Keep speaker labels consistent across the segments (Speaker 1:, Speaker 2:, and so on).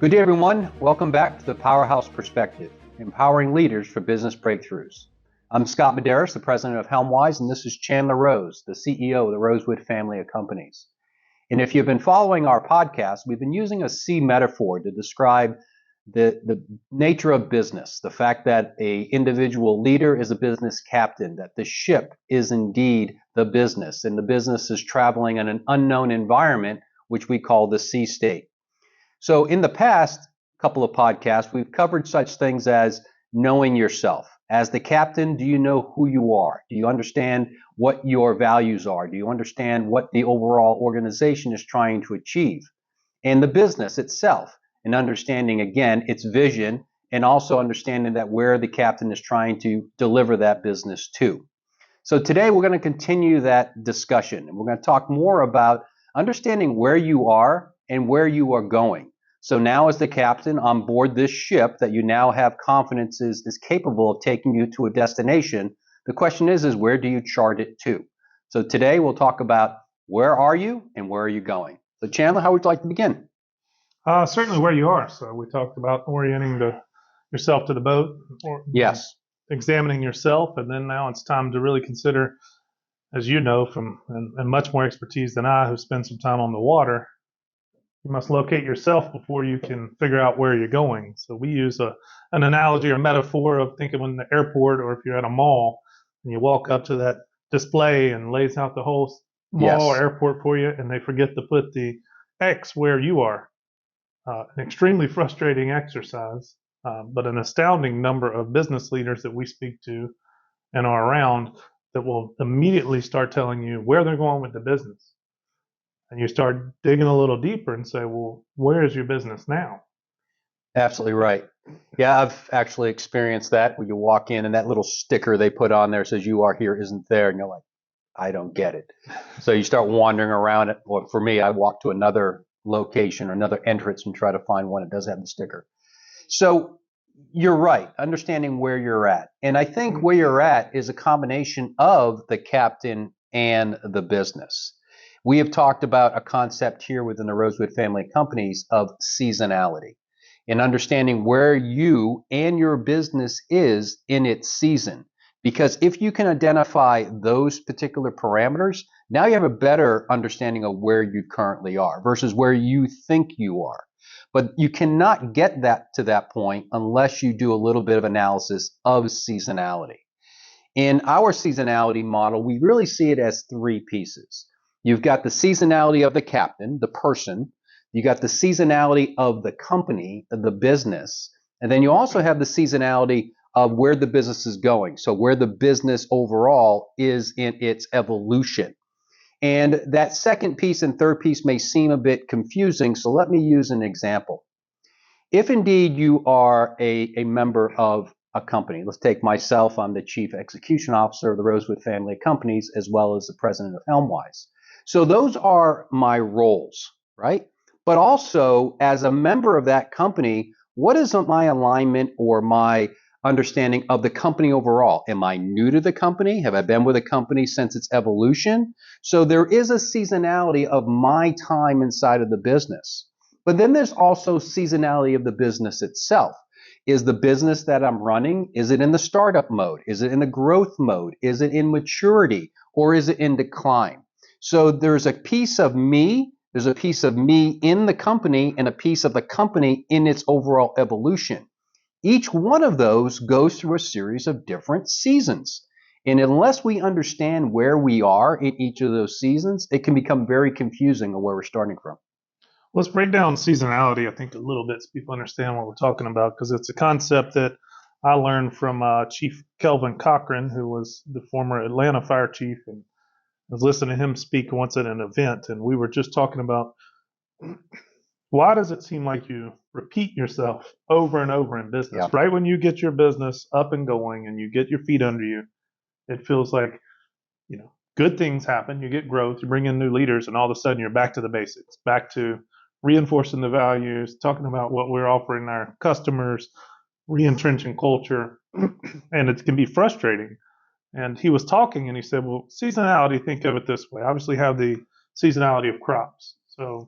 Speaker 1: Good day, everyone. Welcome back to the Powerhouse Perspective, empowering leaders for business breakthroughs. I'm Scott Medeiros, the president of HelmWise, and this is Chandler Rose, the CEO of the Rosewood family of companies. And if you've been following our podcast, we've been using a sea metaphor to describe the nature of business, the fact that an individual leader is a business captain, that the ship is indeed the business, and the business is traveling in an unknown environment, which we call the sea state. So in the past couple of podcasts, we've covered such things as knowing yourself. As the captain, do you know who you are? Do you understand what your values are? Do you understand what the overall organization is trying to achieve? And the business itself, and understanding, again, its vision, and also understanding that where the captain is trying to deliver that business to. So today we're going to continue that discussion, and we're going to talk more about understanding where you are and where you are going. So now as the captain on board this ship that you now have confidence is capable of taking you to a destination, the question is where do you chart it to? So today we'll talk about where are you and where are you going? So Chandler, how would you like to begin?
Speaker 2: Certainly where you are. So we talked about orienting yourself to the boat, or
Speaker 1: yes,
Speaker 2: examining yourself, and then now it's time to really consider, as you know, and much more expertise than I, who spend some time on the water. You must locate yourself before you can figure out where you're going. So we use an analogy or metaphor of thinking in the airport, or if you're at a mall and you walk up to that display and lays out the whole mall or airport for you, and they forget to put the X where you are. An extremely frustrating exercise, but an astounding number of business leaders that we speak to and are around that will immediately start telling you where they're going with the business. And you start digging a little deeper and say, well, where is your business now?
Speaker 1: Absolutely right. Yeah, I've actually experienced that where you walk in and that little sticker they put on there says you are here isn't there. And you're like, I don't get it. So you start wandering around it. Well, for me, I walk to another location or another entrance and try to find one that does have the sticker. So you're right, understanding where you're at. And I think where you're at is a combination of the captain and the business. We have talked about a concept here within the Rosewood family of companies of seasonality and understanding where you and your business is in its season. Because if you can identify those particular parameters, now you have a better understanding of where you currently are versus where you think you are. But you cannot get that to that point unless you do a little bit of analysis of seasonality. In our seasonality model, we really see it as three pieces. You've got the seasonality of the captain, the person. You got the seasonality of the company, the business. And then you also have the seasonality of where the business is going. So where the business overall is in its evolution. And that second piece and third piece may seem a bit confusing. So let me use an example. If indeed you are a member of a company, let's take myself, I'm the chief execution officer of the Rosewood family of companies, as well as the president of HelmWise. So those are my roles, right? But also as a member of that company, what is my alignment or my understanding of the company overall? Am I new to the company? Have I been with the company since its evolution? So there is a seasonality of my time inside of the business. But then there's also seasonality of the business itself. Is the business that I'm running, is it in the startup mode? Is it in the growth mode? Is it in maturity? Or is it in decline? So there's a piece of me, there's a piece of me in the company and a piece of the company in its overall evolution. Each one of those goes through a series of different seasons. And unless we understand where we are in each of those seasons, it can become very confusing of where we're starting from.
Speaker 2: Let's break down seasonality, I think, a little bit so people understand what we're talking about, because it's a concept that I learned from Chief Kelvin Cochran, who was the former Atlanta fire chief, and I was listening to him speak once at an event, and we were just talking about why does it seem like you repeat yourself over and over in business? Right when you get your business up and going and you get your feet under you, it feels like, good things happen. You get growth, you bring in new leaders, and all of a sudden you're back to the basics, back to reinforcing the values, talking about what we're offering our customers, re-entrenching culture, and it can be frustrating. And he was talking and he said, well, seasonality, think of it this way. Obviously have the seasonality of crops. So,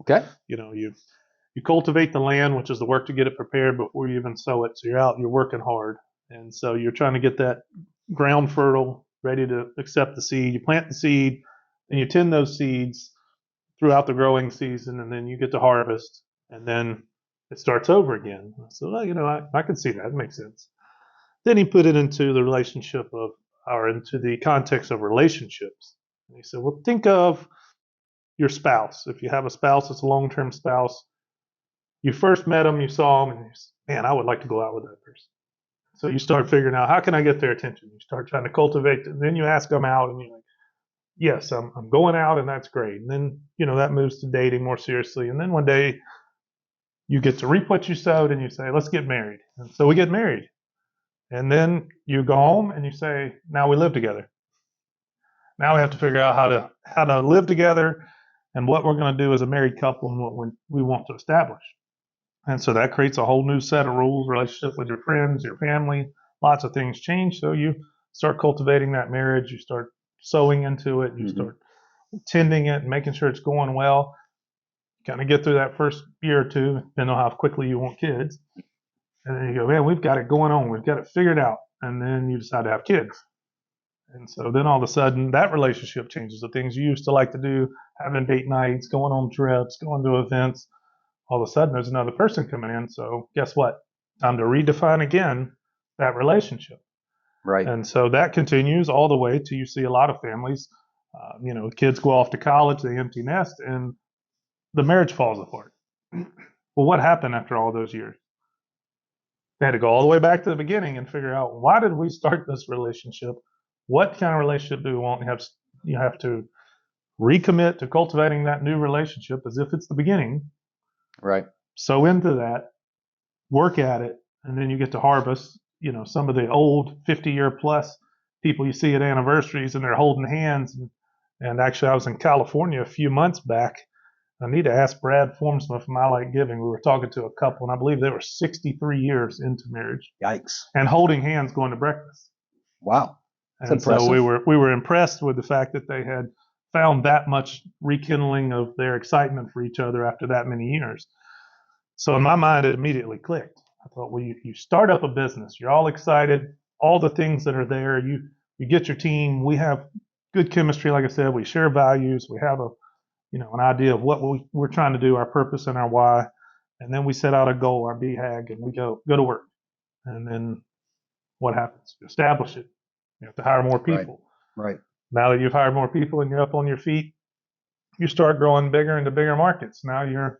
Speaker 2: you You cultivate the land, which is the work to get it prepared before you even sow it. So you're out, you're working hard. And so you're trying to get that ground fertile, ready to accept the seed. You plant the seed, and you tend those seeds throughout the growing season, and then you get to harvest, and then it starts over again. So, well, I can see that. It makes sense. Then he put it into the relationship of, or into the context of relationships. And he said, well, think of your spouse. If you have a spouse that's a long-term spouse, you first met them, you saw them, and you said, man, I would like to go out with that person. So you start figuring out, how can I get their attention? You start trying to cultivate, and then you ask them out, and you're like, yes, I'm going out, and that's great. And then, that moves to dating more seriously. And then one day you get to reap what you sowed, and you say, let's get married. And so we get married. And then you go home and you say, now we live together. Now we have to figure out how to live together and what we're going to do as a married couple and what we want to establish. And so that creates a whole new set of rules, relationship with your friends, your family, lots of things change. So you start cultivating that marriage, you start sowing into it, you start tending it and making sure it's going well. Kind of get through that first year or two, depending on how quickly you want kids. And then you go, man, we've got it going on. We've got it figured out. And then you decide to have kids. And so then all of a sudden that relationship changes. The things you used to like to do, having date nights, going on trips, going to events, all of a sudden there's another person coming in. So guess what? Time to redefine again that relationship.
Speaker 1: Right.
Speaker 2: And so that continues all the way to you see a lot of families, kids go off to college, they empty nest, and the marriage falls apart. Well, what happened after all those years? They had to go all the way back to the beginning and figure out, why did we start this relationship? What kind of relationship do we want? You have to recommit to cultivating that new relationship as if it's the beginning.
Speaker 1: Right.
Speaker 2: So into that, work at it, and then you get to harvest. Some of the old 50-year plus people you see at anniversaries, and they're holding hands. And actually, I was in California a few months back. I need to ask Brad Formsma from I Like Giving. We were talking to a couple, and I believe they were 63 years into marriage.
Speaker 1: Yikes.
Speaker 2: And holding hands going to breakfast.
Speaker 1: Wow.
Speaker 2: That's and impressive. So we were impressed with the fact that they had found that much rekindling of their excitement for each other after that many years. So in my mind, it immediately clicked. I thought, well, you start up a business. You're all excited. All the things that are there. You get your team. We have good chemistry. Like I said, we share values. We have an idea of what we're trying to do, our purpose and our why. And then we set out a goal, our BHAG, and we go to work. And then what happens? You establish it. You have to hire more people.
Speaker 1: Right.
Speaker 2: Now that you've hired more people and you're up on your feet, you start growing bigger into bigger markets. Now your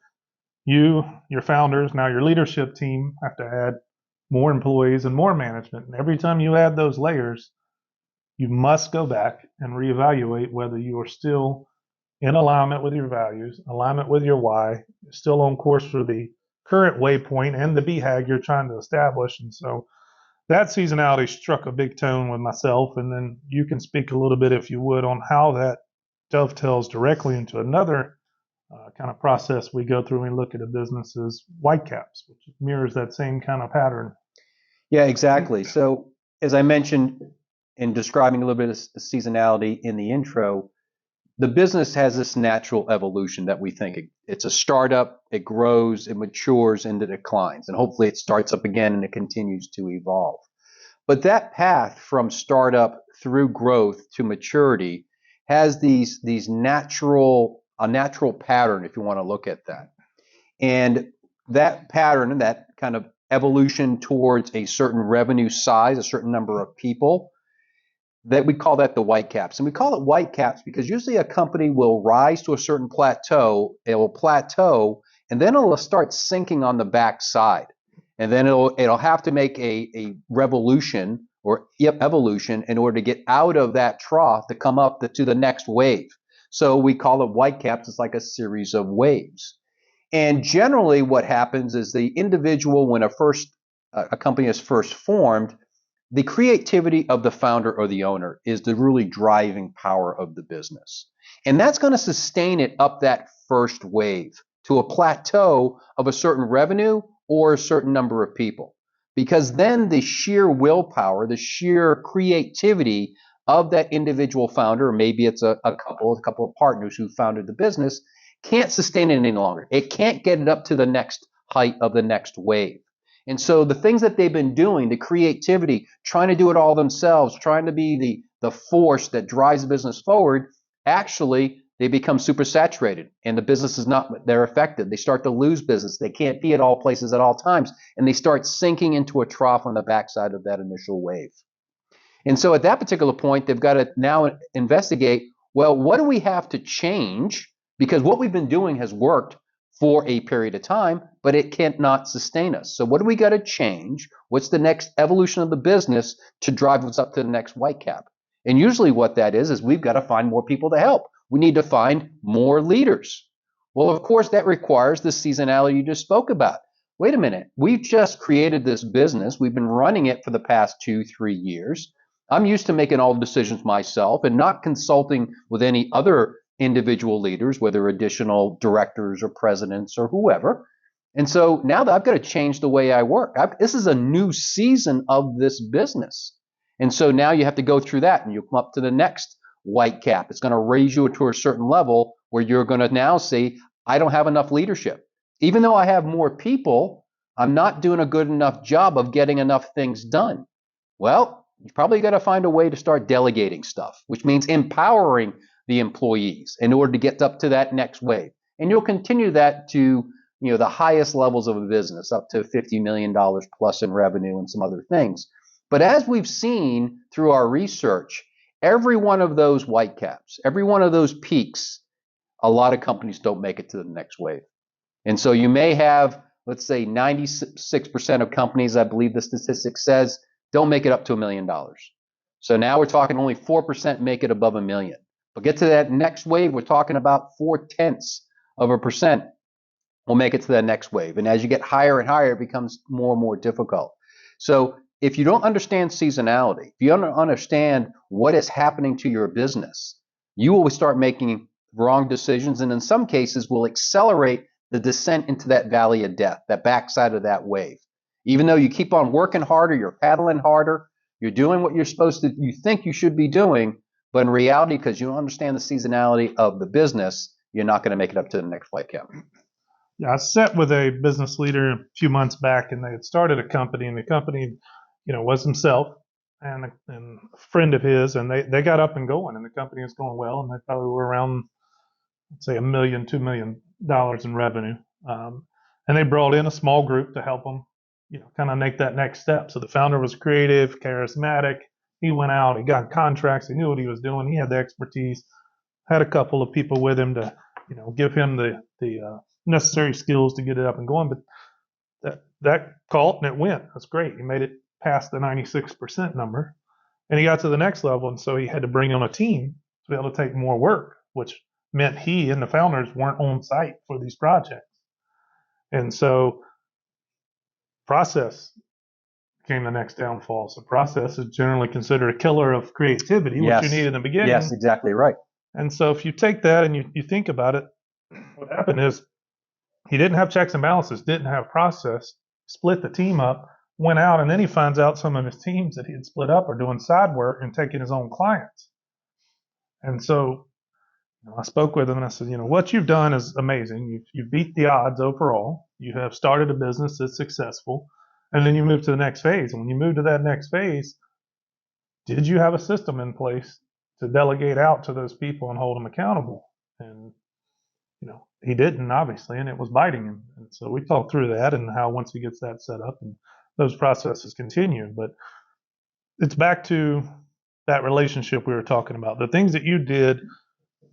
Speaker 2: founders, now your leadership team have to add more employees and more management. And every time you add those layers, you must go back and reevaluate whether you are still in alignment with your values, alignment with your why, still on course for the current waypoint and the BHAG you're trying to establish. And so that seasonality struck a big tone with myself. And then you can speak a little bit, if you would, on how that dovetails directly into another kind of process we go through when we look at a business's whitecaps, which mirrors that same kind of pattern.
Speaker 1: Yeah, exactly. So as I mentioned in describing a little bit of seasonality in the intro, the business has this natural evolution that we think. It's a startup, it grows, it matures, and it declines. And hopefully it starts up again and it continues to evolve. But that path from startup through growth to maturity has a natural pattern, if you want to look at that. And that pattern, that kind of evolution towards a certain revenue size, a certain number of people, that we call that the whitecaps. And we call it whitecaps because usually a company will rise to a certain plateau, it will plateau, and then it'll start sinking on the backside. And then it'll have to make a revolution or evolution in order to get out of that trough to come up to the next wave. So we call it whitecaps. It's like a series of waves. And generally what happens is the individual, when a company is first formed, the creativity of the founder or the owner is the really driving power of the business. And that's going to sustain it up that first wave to a plateau of a certain revenue or a certain number of people. Because then the sheer willpower, the sheer creativity of that individual founder, or maybe it's a couple of partners who founded the business, can't sustain it any longer. It can't get it up to the next height of the next wave. And so the things that they've been doing, the creativity, trying to do it all themselves, trying to be the force that drives the business forward, actually they become super saturated and the business is not, they're affected. They start to lose business. They can't be at all places at all times. And they start sinking into a trough on the backside of that initial wave. And so at that particular point, they've got to now investigate, well, what do we have to change? Because what we've been doing has worked for a period of time, but it cannot sustain us. So what do we got to change? What's the next evolution of the business to drive us up to the next white cap? And usually what that is we've got to find more people to help. We need to find more leaders. Well, of course, that requires the seasonality you just spoke about. Wait a minute. We've just created this business. We've been running it for the past 2-3 years. I'm used to making all the decisions myself and not consulting with any other individual leaders, whether additional directors or presidents or whoever. And so now that I've got to change the way I work. This is a new season of this business. And so now you have to go through that and you come up to the next white cap. It's going to raise you to a certain level where you're going to now say, I don't have enough leadership. Even though I have more people, I'm not doing a good enough job of getting enough things done. Well, you probably got to find a way to start delegating stuff, which means empowering the employees in order to get up to that next wave. And you'll continue that to the highest levels of a business, up to $50 million plus in revenue and some other things. But as we've seen through our research, every one of those white caps, every one of those peaks, a lot of companies don't make it to the next wave. And so you may have, let's say 96% of companies, I believe the statistic says, don't make it up to $1 million. So now we're talking only 4% make it above $1 million. But get to that next wave, we're talking about 0.4% will make it to that next wave. And as you get higher and higher, it becomes more and more difficult. So if you don't understand seasonality, if you don't understand what is happening to your business, you will start making wrong decisions, and in some cases will accelerate the descent into that valley of death, that backside of that wave. Even though you keep on working harder, you're paddling harder, you're doing what you think you should be doing, but in reality, because you don't understand the seasonality of the business, you're not going to make it up to the next white cap.
Speaker 2: Yeah, I sat with a business leader a few months back, and they had started a company, and the company, was himself and a friend of his, and they got up and going, and the company was going well, and they probably were around, let's say, $1 million, $2 million in revenue, and they brought in a small group to help them, kind of make that next step. So the founder was creative, charismatic. He went out, he got contracts, he knew what he was doing, he had the expertise, had a couple of people with him to, give him the necessary skills to get it up and going. But that caught and it went. That's great. He made it past the 96% number, and he got to the next level. And so he had to bring on a team to be able to take more work, which meant he and the founders weren't on site for these projects. And so process came the next downfall. So process is generally considered a killer of creativity, which you need in the beginning.
Speaker 1: Yes, exactly right.
Speaker 2: And so if you take that and you think about it, what happened is he didn't have checks and balances, didn't have process, split the team up, went out, and then he finds out some of his teams that he had split up are doing side work and taking his own clients. And so I spoke with him and I said, what you've done is amazing. You beat the odds overall. You have started a business that's successful, and then you move to the next phase. And when you move to that next phase, did you have a system in place to delegate out to those people and hold them accountable? And he didn't, obviously, and it was biting him. And so we talked through that and how once he gets that set up and those processes continue. But it's back to that relationship we were talking about. The things that you did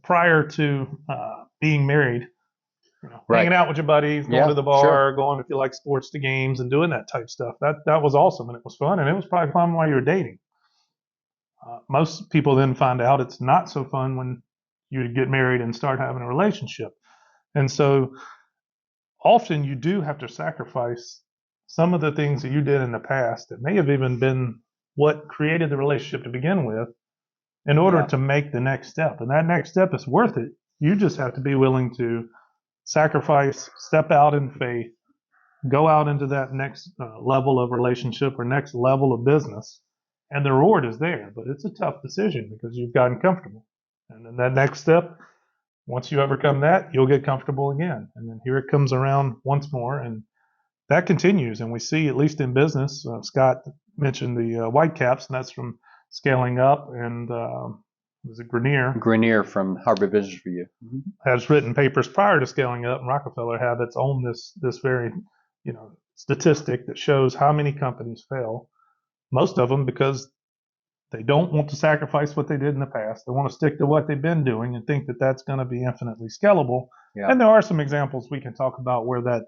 Speaker 2: prior to being married,
Speaker 1: Right.
Speaker 2: Hanging out with your buddies, going to the bar, sure. Going, if you like sports, to games and doing that type stuff. That was awesome, and it was fun, and it was probably fun while you were dating. Most people then find out it's not so fun when you get married and start having a relationship. And so often you do have to sacrifice some of the things that you did in the past that may have even been what created the relationship to begin with in order to make the next step. And that next step is worth it. You just have to be willing to sacrifice, step out in faith, go out into that next level of relationship or next level of business. And the reward is there, but it's a tough decision because you've gotten comfortable. And then that next step, Once you overcome that, you'll get comfortable again. And then here it comes around once more. And that continues. And we see, at least in business, Scott mentioned the white caps, and that's from scaling up. And was it Grenier?
Speaker 1: Grenier from Harvard Business Review
Speaker 2: has written papers prior to scaling up, and Rockefeller had its own this very statistic that shows how many companies fail. Most of them because they don't want to sacrifice what they did in the past. They want to stick to what they've been doing and think that that's going to be infinitely scalable.
Speaker 1: Yeah.
Speaker 2: And there are some examples we can talk about where that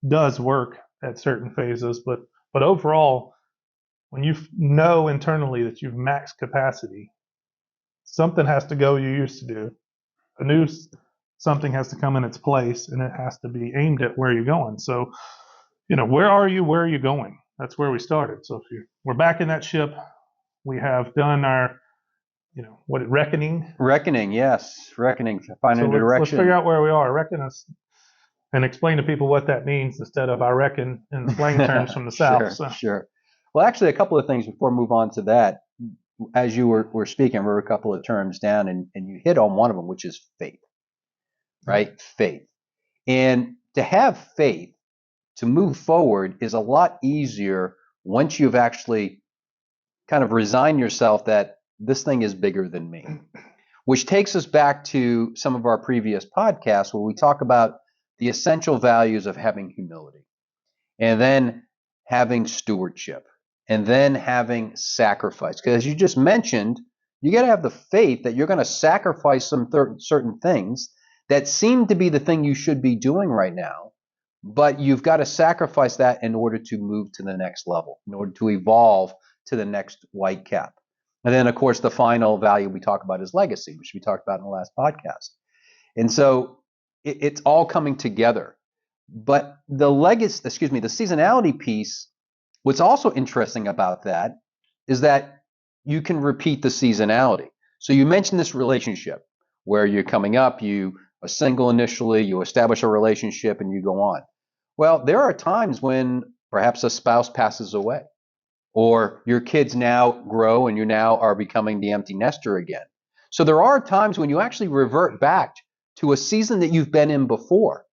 Speaker 2: does work at certain phases, but overall, when you know internally that you've maxed capacity, something has to go you used to do. A new something has to come in its place, and it has to be aimed at where you're going. So, where are you? Where are you going? That's where we started. So we're back in that ship. We have done our, reckoning.
Speaker 1: Reckoning, yes, reckoning, finding
Speaker 2: So
Speaker 1: a direction.
Speaker 2: let's figure out where we are. Reckon us and explain to people what that means instead of I reckon in slang terms from the South.
Speaker 1: Sure. Well, actually, a couple of things before we move on to that. As you were speaking, we were a couple of terms down, and you hit on one of them, which is faith, right? Faith. And to have faith, to move forward, is a lot easier once you've actually kind of resigned yourself that this thing is bigger than me, which takes us back to some of our previous podcasts where we talk about the essential values of having humility, and then having stewardship, and then having sacrifice. Because as you just mentioned, you got to have the faith that you're going to sacrifice some certain things that seem to be the thing you should be doing right now, but you've got to sacrifice that in order to move to the next level, in order to evolve to the next white cap. And then, of course, the final value we talk about is legacy, which we talked about in the last podcast. And so it's all coming together. But the seasonality piece, what's also interesting about that is that you can repeat the seasonality. So you mentioned this relationship where you're coming up, you are single initially, you establish a relationship, and you go on. Well, there are times when perhaps a spouse passes away, or your kids now grow and you now are becoming the empty nester again. So there are times when you actually revert back to a season that you've been in before.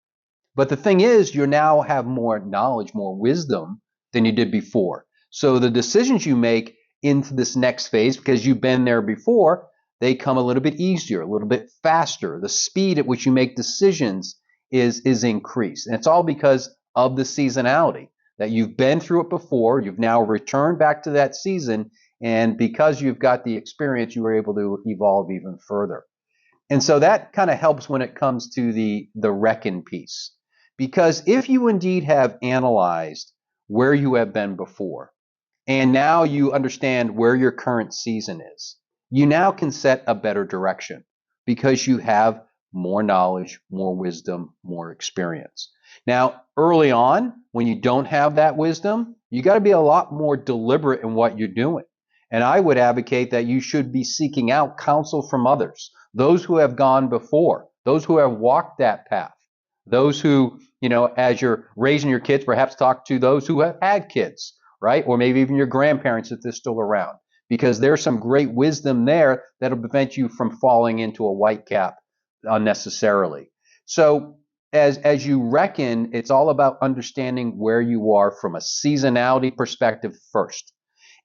Speaker 1: But the thing is, you now have more knowledge, more wisdom than you did before. So the decisions you make into this next phase, because you've been there before, they come a little bit easier, a little bit faster. The speed at which you make decisions is increased. And it's all because of the seasonality, that you've been through it before, you've now returned back to that season, and because you've got the experience, you were able to evolve even further. And so that kind of helps when it comes to the reckon piece. Because if you indeed have analyzed where you have been before, and now you understand where your current season is, you now can set a better direction because you have more knowledge, more wisdom, more experience. Now, early on, when you don't have that wisdom, you got to be a lot more deliberate in what you're doing. And I would advocate that you should be seeking out counsel from others, those who have gone before, those who have walked that path, those who, as you're raising your kids, perhaps talk to those who have had kids, right? Or maybe even your grandparents if they're still around, because there's some great wisdom there that'll prevent you from falling into a white cap unnecessarily. So as you reckon, it's all about understanding where you are from a seasonality perspective first.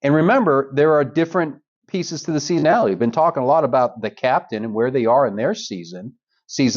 Speaker 1: And remember, there are different pieces to the seasonality. We've been talking a lot about the captain and where they are in their season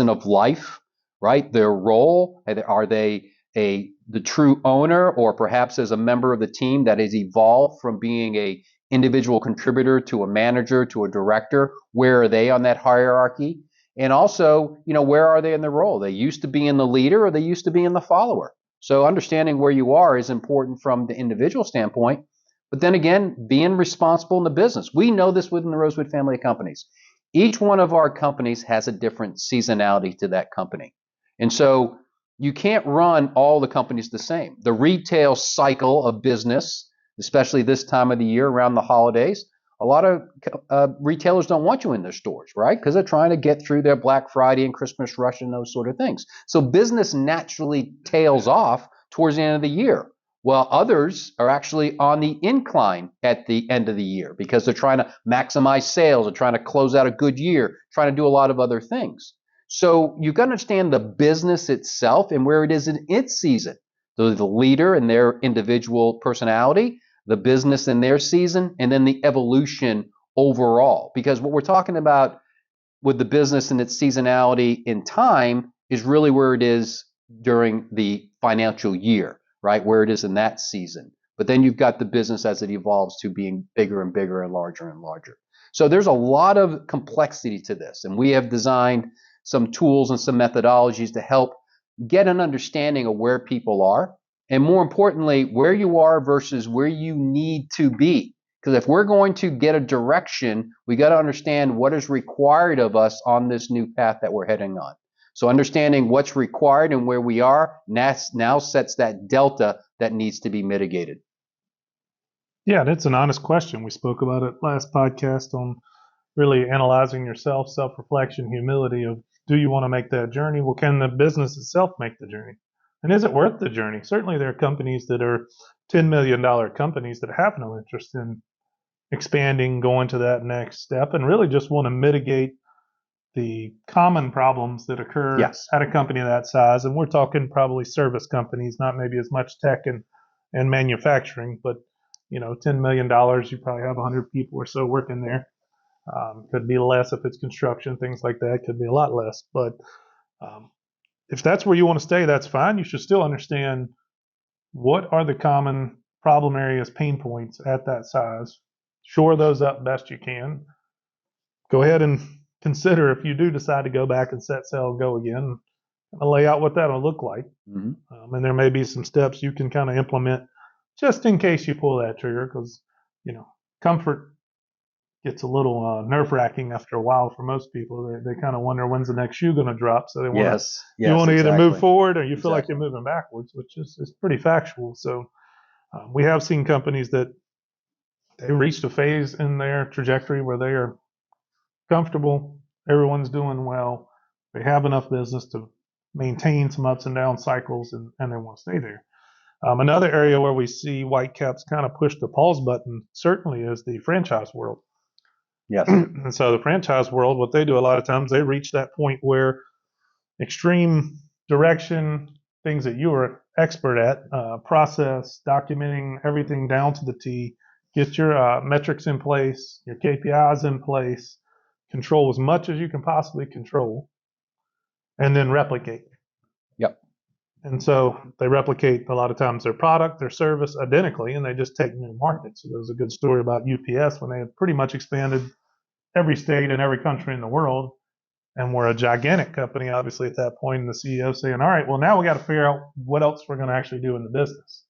Speaker 1: of life, right? Their role. Are they the true owner, or perhaps as a member of the team that has evolved from being a individual contributor to a manager to a director? Where are they on that hierarchy? And also, where are they in their role? They used to be in the leader, or they used to be in the follower. So understanding where you are is important from the individual standpoint. But then again, being responsible in the business. We know this within the Rosewood family of companies. Each one of our companies has a different seasonality to that company. And so you can't run all the companies the same. The retail cycle of business, especially this time of the year around the holidays, a lot of retailers don't want you in their stores, right? Because they're trying to get through their Black Friday and Christmas rush and those sort of things. So business naturally tails off towards the end of the year, while others are actually on the incline at the end of the year because they're trying to maximize sales, they're trying to close out a good year, trying to do a lot of other things. So you got to understand the business itself and where it is in its season. So the leader and their individual personality, the business in their season, and then the evolution overall. Because what we're talking about with the business and its seasonality in time is really where it is during the financial year, right? Where it is in that season. But then you've got the business as it evolves to being bigger and bigger and larger and larger. So there's a lot of complexity to this. And we have designed some tools and some methodologies to help get an understanding of where people are. And more importantly, where you are versus where you need to be. Because if we're going to get a direction, we got to understand what is required of us on this new path that we're heading on. So understanding what's required and where we are now sets that delta that needs to be mitigated.
Speaker 2: Yeah, that's an honest question. We spoke about it last podcast on really analyzing yourself, self-reflection, humility of, do you want to make that journey? Well, can the business itself make the journey? And is it worth the journey? Certainly there are companies that are $10 million companies that have no interest in expanding, going to that next step, and really just want to mitigate the common problems that occur
Speaker 1: Yes.
Speaker 2: at a company of that size. And we're talking probably service companies, not maybe as much tech and manufacturing, but $10 million, you probably have 100 people or so working there. Could be less if it's construction, things like that. Could be a lot less. But if that's where you want to stay, that's fine. You should still understand what are the common problem areas, pain points at that size. Shore those up best you can. Go ahead and consider, if you do decide to go back and set sail, go again, lay out what that'll look like.
Speaker 1: Mm-hmm.
Speaker 2: And there may be some steps you can kind of implement just in case you pull that trigger, because comfort gets a little nerve-wracking after a while for most people. They kind of wonder, when's the next shoe going to drop. So they want you want to either move forward or you feel like you're moving backwards, which is pretty factual. So we have seen companies that they reached a phase in their trajectory where they are comfortable, everyone's doing well, they have enough business to maintain some ups and down cycles, and they want to stay there. Another area where we see Whitecaps kind of push the pause button certainly is the franchise world.
Speaker 1: Yes.
Speaker 2: And so the franchise world, what they do a lot of times, they reach that point where extreme direction, things that you are expert at, process, documenting everything down to the T, get your metrics in place, your KPIs in place, control as much as you can possibly control, and then replicate.
Speaker 1: Yep.
Speaker 2: And so they replicate a lot of times their product, their service identically, and they just take new markets. So there's a good story about UPS when they had pretty much expanded every state and every country in the world, and we're a gigantic company, obviously, at that point, and the CEO saying, all right, well, now we got to figure out what else we're going to actually do in the business,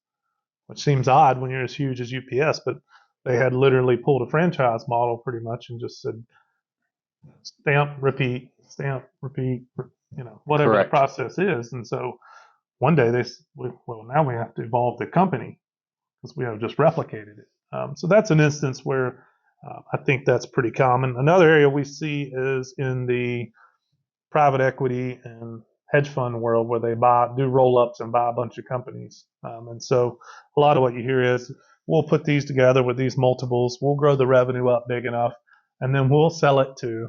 Speaker 2: which seems odd when you're as huge as UPS, but they had literally pulled a franchise model pretty much and just said, stamp, repeat, whatever
Speaker 1: Correct.
Speaker 2: the process is. And so one day now we have to evolve the company because we have just replicated it. So that's an instance where I think that's pretty common. Another area we see is in the private equity and hedge fund world where they do roll-ups and buy a bunch of companies. And so a lot of what you hear is, we'll put these together with these multiples, we'll grow the revenue up big enough, and then we'll sell it to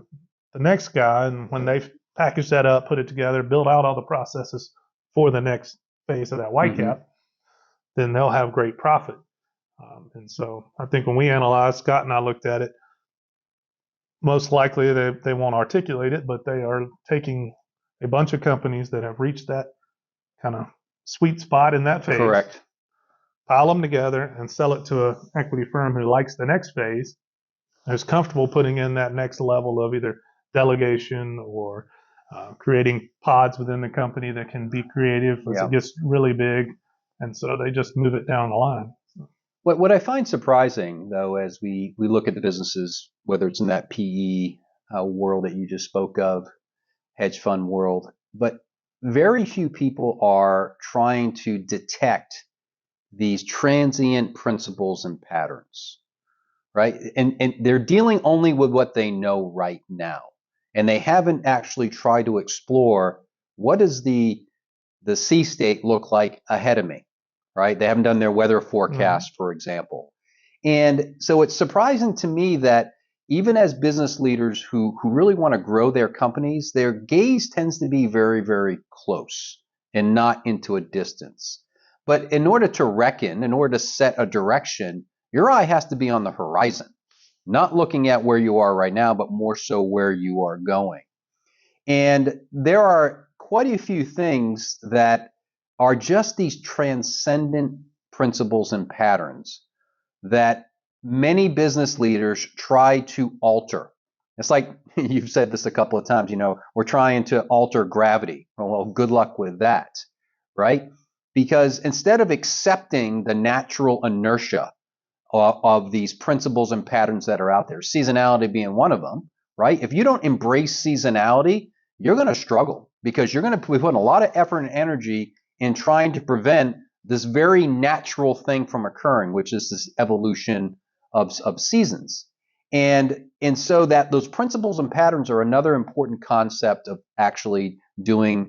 Speaker 2: the next guy. And when they package that up, put it together, build out all the processes for the next phase of that Whitecap, then they'll have great profit. And so I think when we analyzed, Scott and I looked at it, most likely they won't articulate it, but they are taking a bunch of companies that have reached that kind of sweet spot in that phase.
Speaker 1: Correct.
Speaker 2: Pile them together and sell it to an equity firm who likes the next phase, who's comfortable putting in that next level of either delegation or creating pods within the company that can be creative as it gets really big. And so they just move it down the line.
Speaker 1: What I find surprising, though, as we look at the businesses, whether it's in that PE world that you just spoke of, hedge fund world, but very few people are trying to detect these transient principles and patterns, right? And they're dealing only with what they know right now. And they haven't actually tried to explore, what does the sea state look like ahead of me? Right? They haven't done their weather forecast, for example. And so it's surprising to me that even as business leaders who really want to grow their companies, their gaze tends to be very, very close and not into a distance. But in order to reckon, in order to set a direction, your eye has to be on the horizon, not looking at where you are right now, but more so where you are going. And there are quite a few things that are just these transcendent principles and patterns that many business leaders try to alter. It's like you've said this a couple of times, we're trying to alter gravity. Well, good luck with that, right? Because instead of accepting the natural inertia of these principles and patterns that are out there, seasonality being one of them, right? If you don't embrace seasonality, you're going to struggle because you're going to be putting a lot of effort and energy in trying to prevent this very natural thing from occurring, which is this evolution of seasons. And so that those principles and patterns are another important concept of actually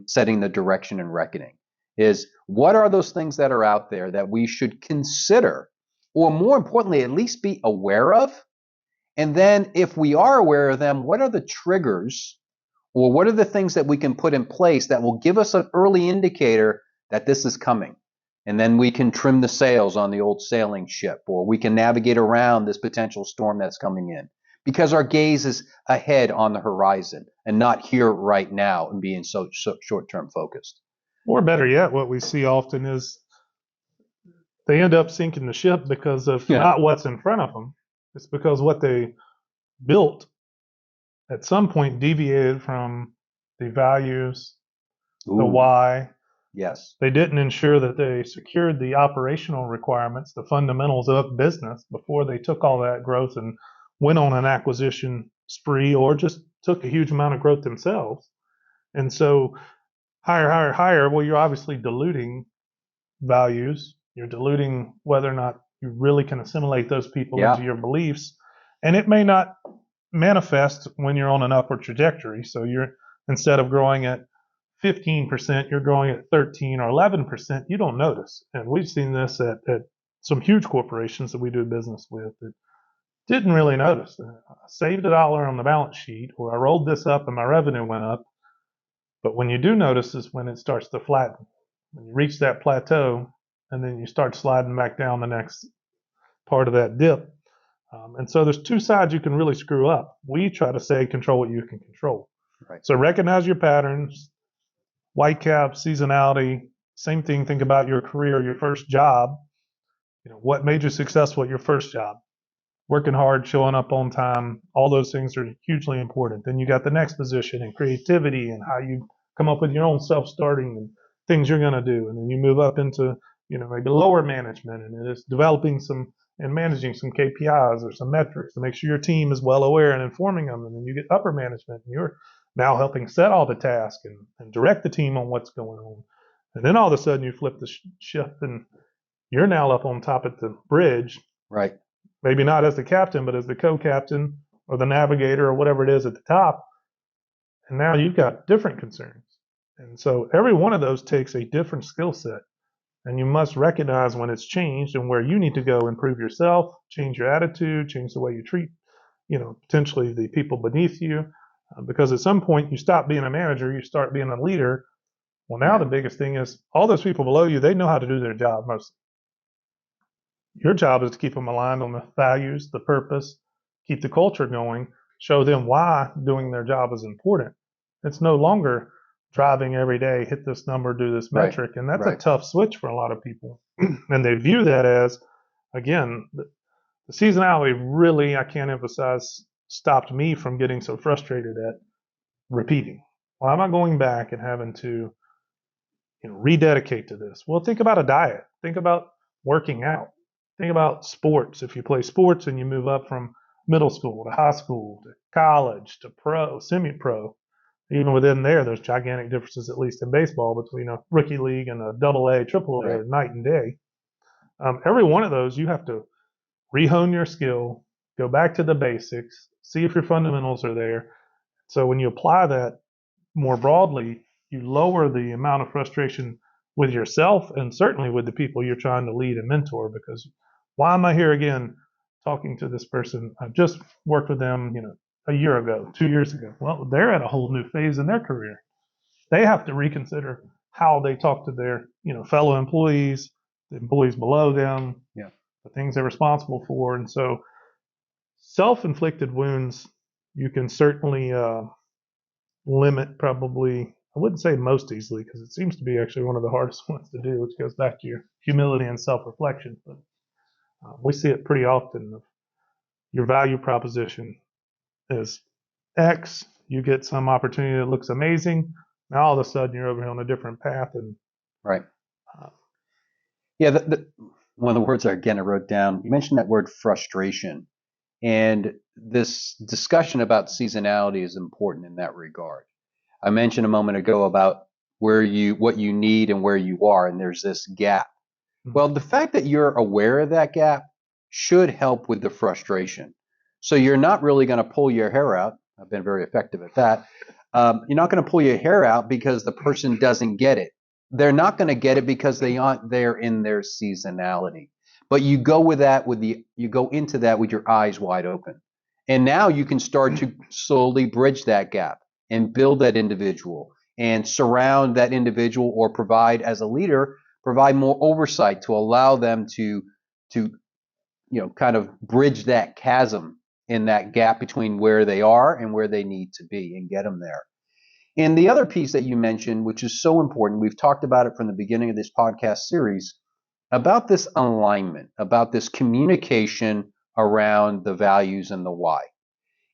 Speaker 1: setting the direction and reckoning is what are those things that are out there that we should consider, or more importantly, at least be aware of? And then if we are aware of them, what are the triggers or what are the things that we can put in place that will give us an early indicator that this is coming? And then we can trim the sails on the old sailing ship, or we can navigate around this potential storm that's coming in because our gaze is ahead on the horizon and not here right now and being so short-term focused.
Speaker 2: Or better yet, what we see often is they end up sinking the ship because of not what's in front of them. It's because what they built at some point deviated from the values, the why.
Speaker 1: Yes.
Speaker 2: They didn't ensure that they secured the operational requirements, the fundamentals of business before they took all that growth and went on an acquisition spree or just took a huge amount of growth themselves. And so higher, well, you're obviously diluting values. You're diluting whether or not you really can assimilate those people into your beliefs. And it may not manifest when you're on an upward trajectory. So you're, instead of growing at 15%, you're growing at 13 or 11%, you don't notice. And we've seen this at some huge corporations that we do business with that didn't really notice. I saved $1 on the balance sheet, or I rolled this up and my revenue went up. But when you do notice is when it starts to flatten. When you reach that plateau, and then you start sliding back down the next part of that dip. And so there's two sides you can really screw up. We try to say control what you can control.
Speaker 1: Right.
Speaker 2: So recognize your patterns, white cap, seasonality, same thing. Think about your career, your first job. What made you successful at your first job? Working hard, showing up on time, all those things are hugely important. Then you got the next position and creativity and how you come up with your own self-starting and things you're going to do. And then you move up into, maybe lower management, and it is developing some and managing some KPIs or some metrics to make sure your team is well aware and informing them. And then you get upper management and you're now helping set all the tasks and direct the team on what's going on. And then all of a sudden you flip the ship and you're now up on top of the bridge.
Speaker 1: Right.
Speaker 2: Maybe not as the captain, but as the co-captain or the navigator or whatever it is at the top. And now you've got different concerns. And so every one of those takes a different skill set. And you must recognize when it's changed and where you need to go improve yourself, change your attitude, change the way you treat, potentially the people beneath you. Because at some point you stop being a manager, you start being a leader. Well, now the biggest thing is all those people below you, they know how to do their job mostly. Your job is to keep them aligned on the values, the purpose, keep the culture going, show them why doing their job is important. It's no longer driving every day, hit this number, do this metric. And that's a tough switch for a lot of people. And they view that as, again, the seasonality really, I can't emphasize, stopped me from getting so frustrated at repeating. Why am I going back and having to rededicate to this? Well, think about a diet. Think about working out. Think about sports. If you play sports and you move up from middle school to high school to college to pro, semi-pro, even within there's gigantic differences, at least in baseball, between a rookie league and a AA, AAA, night and day. Every one of those, you have to rehone your skill, go back to the basics, see if your fundamentals are there. So when you apply that more broadly, you lower the amount of frustration with yourself and certainly with the people you're trying to lead and mentor. Because why am I here again talking to this person. I just worked with them, a year ago, 2 years ago. Well, they're at a whole new phase in their career. They have to reconsider how they talk to their, fellow employees, the employees below them,
Speaker 1: Yeah.
Speaker 2: the things they're responsible for. And so self-inflicted wounds, you can certainly limit probably, I wouldn't say most easily, because it seems to be actually one of the hardest ones to do, which goes back to your humility and self-reflection. But we see it pretty often. Your value proposition is X, you get some opportunity that looks amazing. Now all of a sudden you're over here on a different path. And
Speaker 1: Right.
Speaker 2: uh,
Speaker 1: Yeah. One of the words I wrote down, you mentioned that word frustration. And this discussion about seasonality is important in that regard. I mentioned a moment ago about what you need and where you are, and there's this gap. Well, the fact that you're aware of that gap should help with the frustration. So you're not really going to pull your hair out. I've been very effective at that. You're not going to pull your hair out because the person doesn't get it. They're not going to get it because they aren't there in their seasonality. But you go into that with your eyes wide open. And now you can start to slowly bridge that gap and build that individual and surround that individual, or provide as a leader, provide more oversight to allow them to kind of bridge that chasm in that gap between where they are and where they need to be, and get them there. And the other piece that you mentioned, which is so important, we've talked about it from the beginning of this podcast series, about this alignment, about this communication around the values and the why.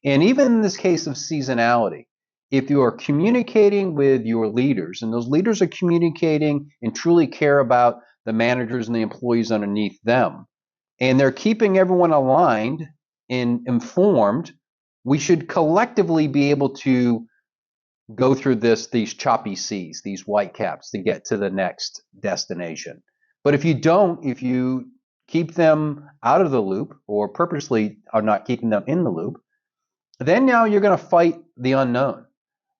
Speaker 1: And even in this case of seasonality, if you are communicating with your leaders, and those leaders are communicating and truly care about the managers and the employees underneath them, and they're keeping everyone aligned and informed, we should collectively be able to go through these choppy seas, these white caps, to get to the next destination. But if you keep them out of the loop, or purposely are not keeping them in the loop, then now you're going to fight the unknown.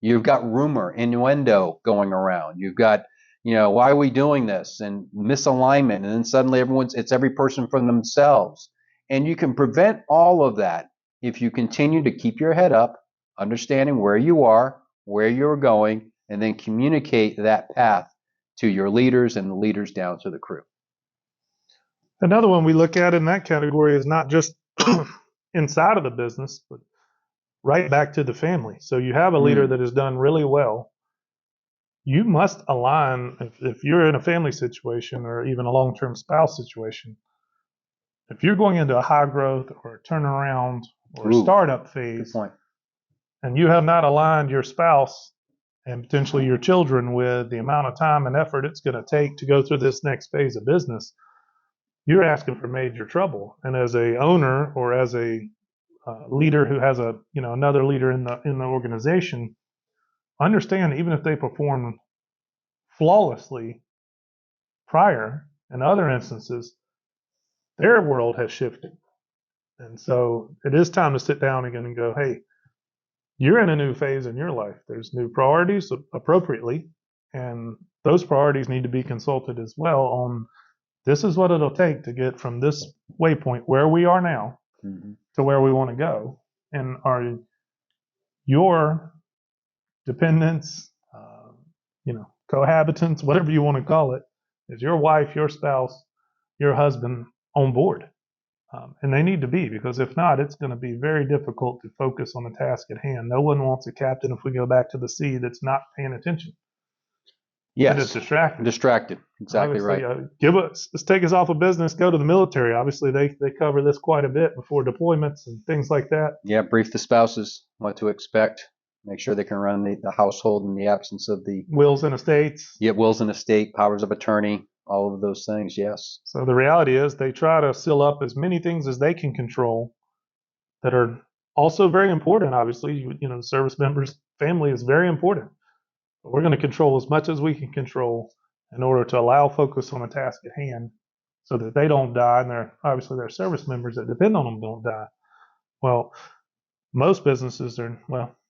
Speaker 1: You've got rumor, innuendo going around. You've got, why are we doing this? And misalignment. And then suddenly it's every person for themselves. And you can prevent all of that if you continue to keep your head up, understanding where you are, where you're going, and then communicate that path to your leaders and the leaders down to the crew.
Speaker 2: another one we look at in that category is not just inside of the business, but right back to the family. So you have a leader that has done really well. You must align, if you're in a family situation or even a long-term spouse situation, if you're going into a high growth or a turnaround or a startup phase, and you have not aligned your spouse and potentially your children with the amount of time and effort it's going to take to go through this next phase of business, you're asking for major trouble. And as a owner, or as a leader who has another leader in the organization, understand even if they perform flawlessly prior, in other instances, their world has shifted. And so it is time to sit down again and go, hey, you're in a new phase in your life. There's new priorities appropriately, and those priorities need to be consulted as well on, this is what it'll take to get from this waypoint where we are now to where we want to go. And are your dependents, cohabitants, whatever you want to call it, is your wife, your spouse, your husband on board? And they need to be, because if not, it's going to be very difficult to focus on the task at hand. No one wants a captain, if we go back to the sea, that's not paying attention.
Speaker 1: Yes.
Speaker 2: It's distracted.
Speaker 1: Exactly.
Speaker 2: Obviously,
Speaker 1: right.
Speaker 2: Let's take us off of business, go to the military. Obviously, they cover this quite a bit before deployments and things like that.
Speaker 1: Yeah, brief the spouses what to expect. Make sure they can run the household in the absence of the
Speaker 2: wills and estates.
Speaker 1: Yeah, wills and estate, powers of attorney, all of those things, yes.
Speaker 2: So the reality is they try to seal up as many things as they can control that are also very important. Obviously, the service members' family is very important. But we're going to control as much as we can control in order to allow focus on the task at hand, so that they don't die, and their service members that depend on them don't die. Well, most businesses a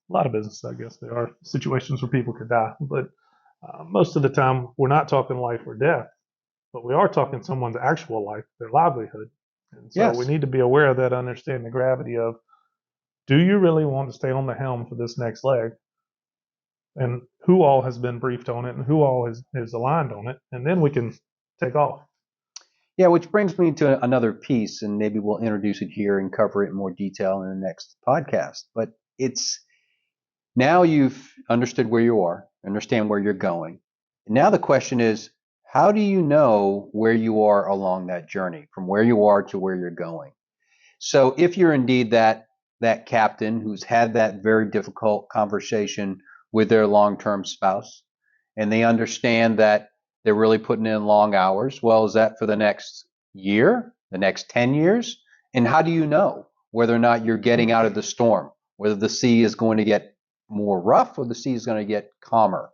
Speaker 2: lot of businesses, I guess, there are situations where people could die, but most of the time we're not talking life or death, but we are talking someone's actual life, their livelihood. And so we
Speaker 1: Yes.
Speaker 2: need to be aware of that, understand the gravity of, do you really want to stay on the helm for this next leg? And who all has been briefed on it and who all is aligned on it? And then we can take off.
Speaker 1: Yeah, which brings me to another piece, and maybe we'll introduce it here and cover it in more detail in the next podcast. But it's now you've understood where you are, understand where you're going. Now the question is, how do you know where you are along that journey, from where you are to where you're going? So if you're indeed that captain who's had that very difficult conversation with their long-term spouse, and they understand that they're really putting in long hours, well, is that for the next year, the next 10 years? And how do you know whether or not you're getting out of the storm, whether the sea is going to get more rough or the sea is going to get calmer?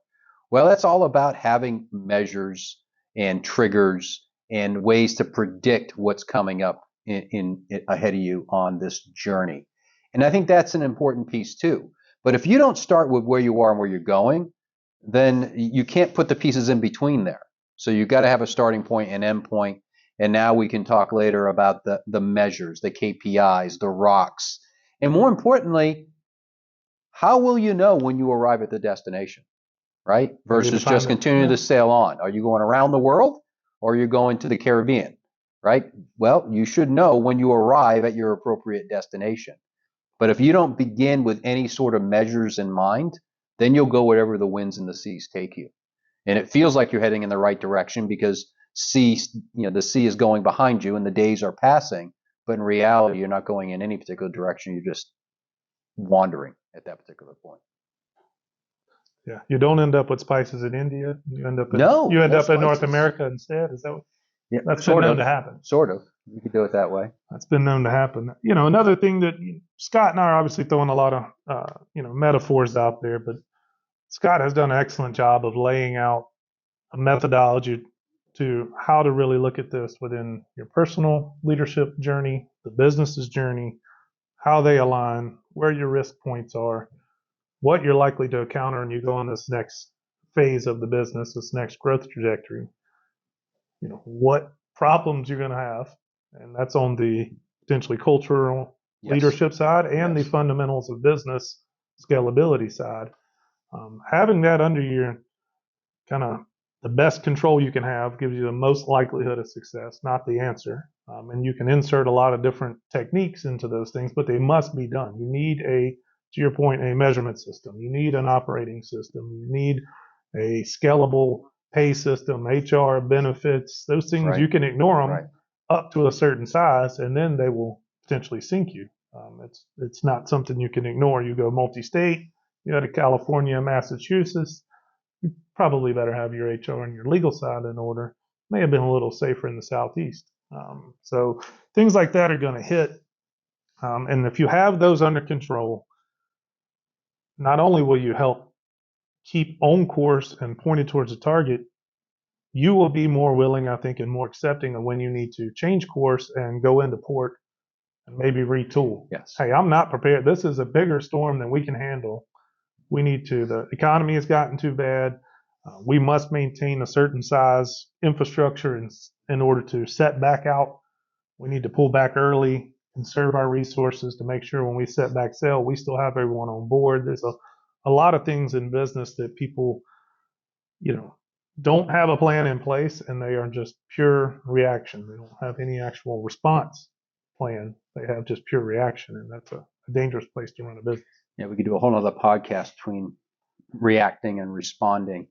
Speaker 1: Well, that's all about having measures and triggers and ways to predict what's coming up in ahead of you on this journey. And I think that's an important piece too. But if you don't start with where you are and where you're going, then you can't put the pieces in between there. So you've got to have a starting point and end point. And now we can talk later about the measures, the KPIs, the rocks. And more importantly, how will you know when you arrive at the destination, right? Versus just continuing to sail on. Are you going around the world or are you going to the Caribbean, right? Well, you should know when you arrive at your appropriate destination. But if you don't begin with any sort of measures in mind, then you'll go wherever the winds and the seas take you. And it feels like you're heading in the right direction because the sea is going behind you and the days are passing. But in reality, you're not going in any particular direction. You're just wandering at that particular point.
Speaker 2: Yeah, you don't end up with spices in India. You end up in North America instead. Is that what?
Speaker 1: Yeah,
Speaker 2: that's been known to happen.
Speaker 1: Sort of. You could do it that way.
Speaker 2: That's been known to happen. Another thing that Scott and I are obviously throwing a lot of metaphors out there, but Scott has done an excellent job of laying out a methodology to how to really look at this within your personal leadership journey, the business's journey, how they align, where your risk points are, what you're likely to encounter when you go on this next phase of the business, this next growth trajectory. What problems you're going to have, and that's on the potentially cultural leadership side and the fundamentals of business scalability side. Having that under your kind of the best control you can have gives you the most likelihood of success, not the answer. And you can insert a lot of different techniques into those things, but they must be done. You need to your point, a measurement system. You need an operating system. You need a scalable pay system, HR, benefits, those things. You can ignore them up to a certain size, and then they will potentially sink you. It's not something you can ignore. You go multi-state, you go to California, Massachusetts, you probably better have your HR and your legal side in order. May have been a little safer in the Southeast. So things like that are going to hit. And if you have those under control, not only will you help keep on course and pointed towards a target, you will be more willing, I think, and more accepting of when you need to change course and go into port and maybe retool.
Speaker 1: Yes.
Speaker 2: Hey, I'm not prepared. This is a bigger storm than we can handle. We need to. The economy has gotten too bad. We must maintain a certain size infrastructure in order to set back out. We need to pull back early, conserve our resources to make sure when we set back sail, we still have everyone on board. There's a lot of things in business that people, don't have a plan in place, and they are just pure reaction. They don't have any actual response plan. They have just pure reaction, and that's a dangerous place to run a business.
Speaker 1: Yeah, we could do a whole other podcast between reacting and responding.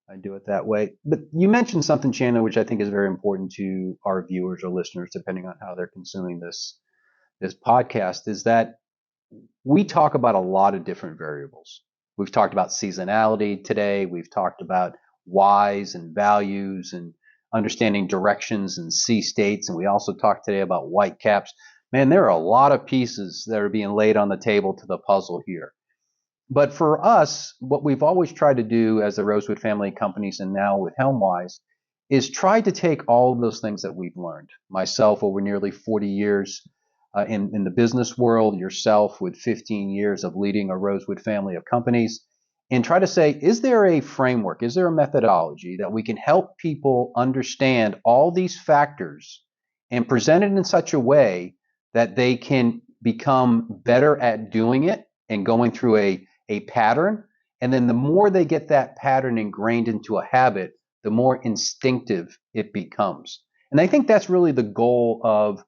Speaker 1: I do it that way. But you mentioned something, Chandler, which I think is very important to our viewers or listeners, depending on how they're consuming this podcast, is that we talk about a lot of different variables. We've talked about seasonality today. We've talked about whys and values and understanding directions and sea states. And we also talked today about white caps. Man, there are a lot of pieces that are being laid on the table to the puzzle here. But for us, what we've always tried to do as the Rosewood family companies and now with Helmwise is try to take all of those things that we've learned. Myself, over nearly 40 years in the business world, yourself with 15 years of leading a Rosewood family of companies, and try to say, is there a framework, is there a methodology that we can help people understand all these factors and present it in such a way that they can become better at doing it and going through a pattern. And then the more they get that pattern ingrained into a habit, the more instinctive it becomes. And I think that's really the goal of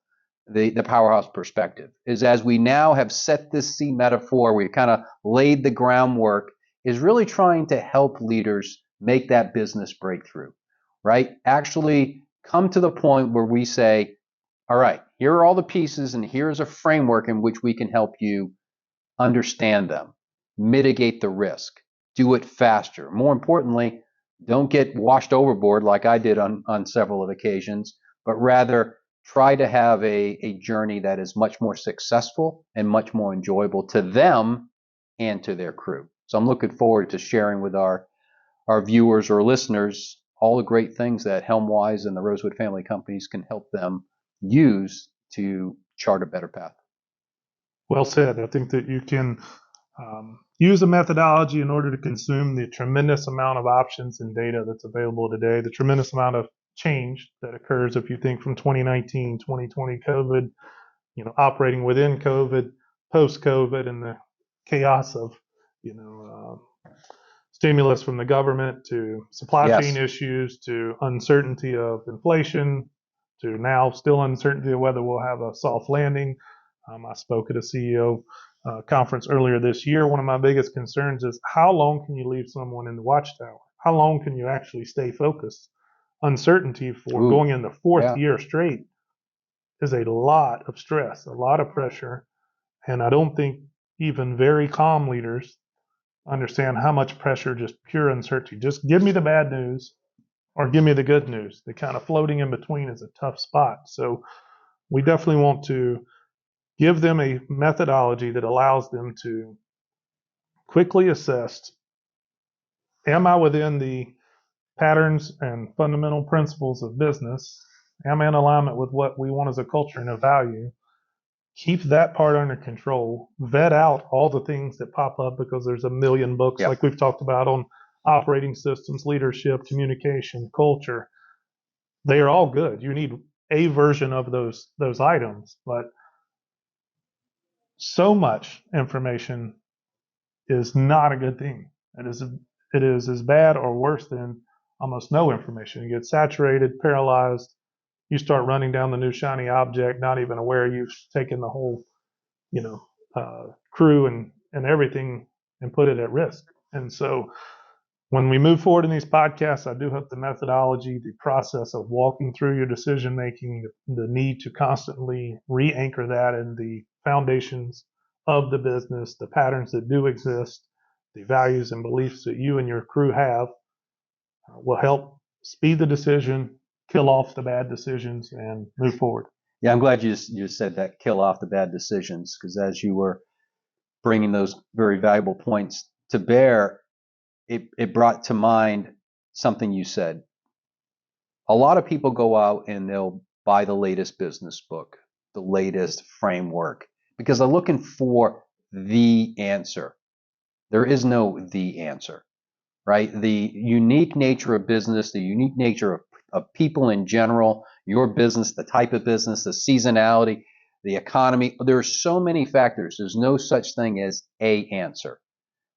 Speaker 1: the Powerhouse Perspective, is as we now have set this C metaphor, we've kind of laid the groundwork, is really trying to help leaders make that business breakthrough, right? Actually come to the point where we say, all right, here are all the pieces and here's a framework in which we can help you understand them, mitigate the risk, do it faster. More importantly, don't get washed overboard like I did on several of occasions, but rather try to have a journey that is much more successful and much more enjoyable to them and to their crew. So I'm looking forward to sharing with our viewers or listeners all the great things that HelmWise and the Rosewood family companies can help them use to chart a better path.
Speaker 2: Well said. I think that you can use a methodology in order to consume the tremendous amount of options and data that's available today, the tremendous amount of change that occurs if you think from 2019, 2020, COVID, operating within COVID, post-COVID, and the chaos of, stimulus from the government to supply chain issues to uncertainty of inflation to now still uncertainty of whether we'll have a soft landing. I spoke at a CEO conference earlier this year. One of my biggest concerns is how long can you leave someone in the watchtower? How long can you actually stay focused? Uncertainty for going in the fourth year straight is a lot of stress, a lot of pressure. And I don't think even very calm leaders understand how much pressure just pure uncertainty. Just give me the bad news or give me the good news. The kind of floating in between is a tough spot. So we definitely want to give them a methodology that allows them to quickly assess, am I within the patterns and fundamental principles of business? Am I in alignment with what we want as a culture and a value? Keep that part under control. Vet out all the things that pop up because there's a million books like we've talked about on operating systems, leadership, communication, culture. They are all good. You need a version of those items, but so much information is not a good thing. It is as bad or worse than almost no information. You get saturated, paralyzed. You start running down the new shiny object, not even aware you've taken the whole, crew and everything and put it at risk. And so when we move forward in these podcasts, I do hope the methodology, the process of walking through your decision making, the need to constantly re-anchor that in the foundations of the business, the patterns that do exist, the values and beliefs that you and your crew have will help speed the decision, kill off the bad decisions, and move forward.
Speaker 1: Yeah, I'm glad you said that, kill off the bad decisions, because as you were bringing those very valuable points to bear, it brought to mind something you said. A lot of people go out and they'll buy the latest business book, the latest framework, because they're looking for the answer. There is no the answer, right? The unique nature of business, the unique nature of people in general, your business, the type of business, the seasonality, the economy. There are so many factors. There's no such thing as a answer.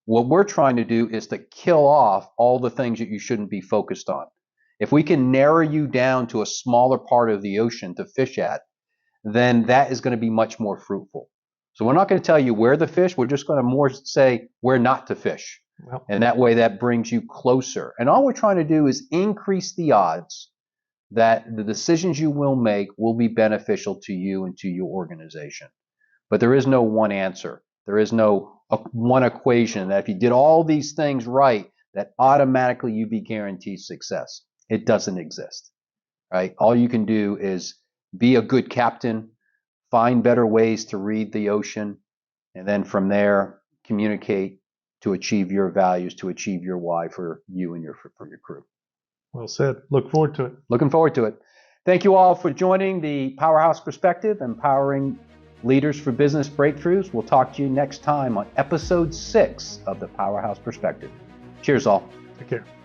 Speaker 1: What we're trying to do is to kill off all the things that you shouldn't be focused on. If we can narrow you down to a smaller part of the ocean to fish at, then that is going to be much more fruitful. So we're not going to tell you where to fish. We're just going to more say where not to fish. Well, and that way that brings you closer. And all we're trying to do is increase the odds that the decisions you will make will be beneficial to you and to your organization. But there is no one answer. There is no one equation that if you did all these things right, that automatically you'd be guaranteed success. It doesn't exist, right? All you can do is be a good captain, find better ways to read the ocean, and then from there communicate to achieve your values, to achieve your why for you and for your crew.
Speaker 2: Well said. Look forward to it.
Speaker 1: Looking forward to it. Thank you all for joining the Powerhouse Perspective, empowering leaders for business breakthroughs. We'll talk to you next time on episode 6 of the Powerhouse Perspective. Cheers all.
Speaker 2: Take care.